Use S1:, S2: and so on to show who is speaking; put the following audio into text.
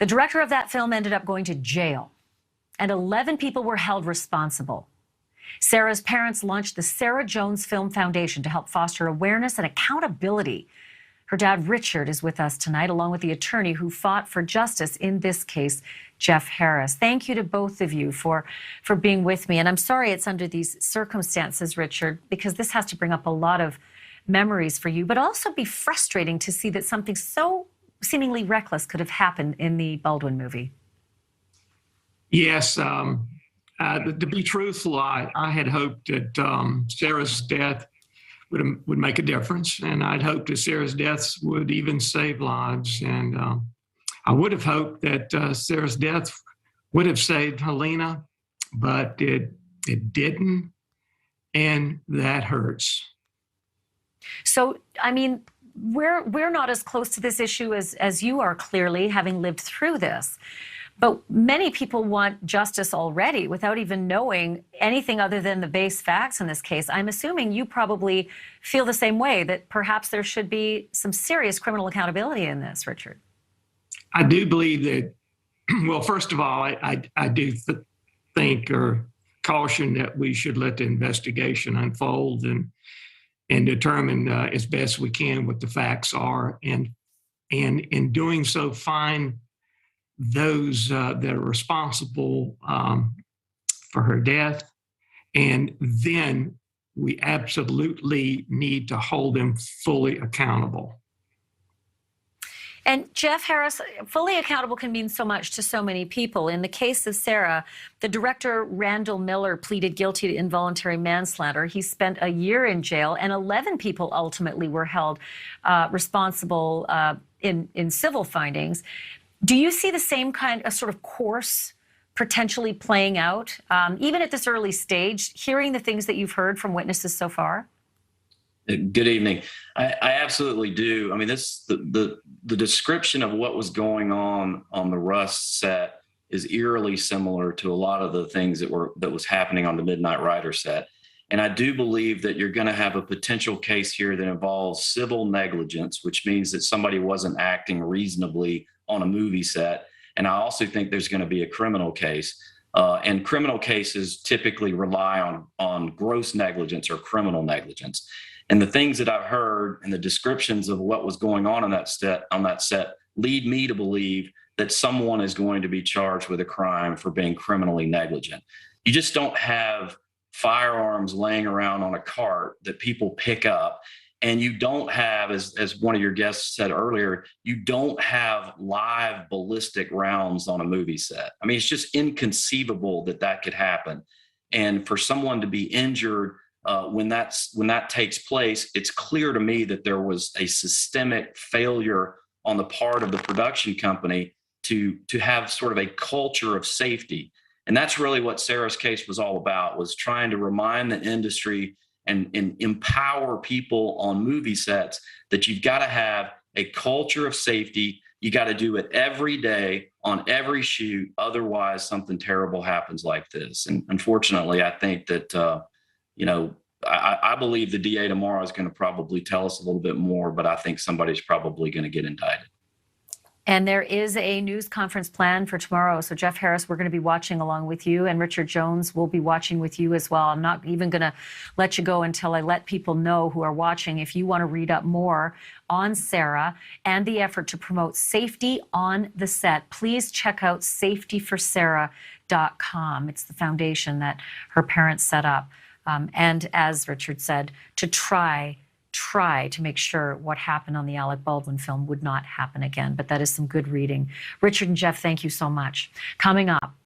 S1: The director of that film ended up going to jail, and 11 people were held responsible. Sarah's parents launched the Sarah Jones Film Foundation to help foster awareness and accountability. Her dad, Richard, is with us tonight, along with the attorney who fought for justice in this case, Jeff Harris. Thank you to both of you for being with me. And I'm sorry it's under these circumstances, Richard, because this has to bring up a lot of memories for you, but also be frustrating to see that something so seemingly reckless could have happened in the Baldwin movie.
S2: Yes. To be truthful, I had hoped that Sarah's death would make a difference, and I'd hoped that Sarah's deaths would even save lives. And I would have hoped that Sarah's death would have saved Helena, but it didn't, and that hurts.
S1: So, I mean, we're not as close to this issue as you are, clearly, having lived through this. But many people want justice already without even knowing anything other than the base facts in this case. I'm assuming you probably feel the same way, that perhaps there should be some serious criminal accountability in this, Richard.
S2: I do believe that, well, first of all, I do think or caution that we should let the investigation unfold and determine as best we can what the facts are, and in doing so, find those that are responsible for her death, and then we absolutely need to hold them fully accountable.
S1: And Jeff Harris, fully accountable can mean so much to so many people. In the case of Sarah, the director Randall Miller pleaded guilty to involuntary manslaughter. He spent a year in jail, and 11 people ultimately were held responsible in civil findings. Do you see the same kind of sort of course potentially playing out, even at this early stage, hearing the things that you've heard from witnesses so far?
S3: Good evening. I absolutely do. I mean, the description of what was going on the Rust set is eerily similar to a lot of the things that was happening on the Midnight Rider set. And I do believe that you're going to have a potential case here that involves civil negligence, which means that somebody wasn't acting reasonably on a movie set. And I also think there's going to be a criminal case. And criminal cases typically rely on gross negligence or criminal negligence. And the things that I've heard and the descriptions of what was going on that set lead me to believe that someone is going to be charged with a crime for being criminally negligent. You just don't have firearms laying around on a cart that people pick up. And you don't have, as one of your guests said earlier, you don't have live ballistic rounds on a movie set. I mean, it's just inconceivable that could happen. And for someone to be injured when that takes place, it's clear to me that there was a systemic failure on the part of the production company to have sort of a culture of safety. And that's really what Sarah's case was all about, was trying to remind the industry and empower people on movie sets that you've got to have a culture of safety. You got to do it every day on every shoot. Otherwise, something terrible happens like this. And unfortunately, I think that, I believe the DA tomorrow is going to probably tell us a little bit more, but I think somebody's probably going to get indicted.
S1: And there is a news conference planned for tomorrow. So Jeff Harris, we're going to be watching along with you, and Richard Jones will be watching with you as well. I'm not even going to let you go until I let people know who are watching. If you want to read up more on Sarah and the effort to promote safety on the set, please check out safetyforsarah.com. It's the foundation that her parents set up. And as Richard said, to try to make sure what happened on the Alec Baldwin film would not happen again. But that is some good reading. Richard and Jeff, thank you so much. Coming up,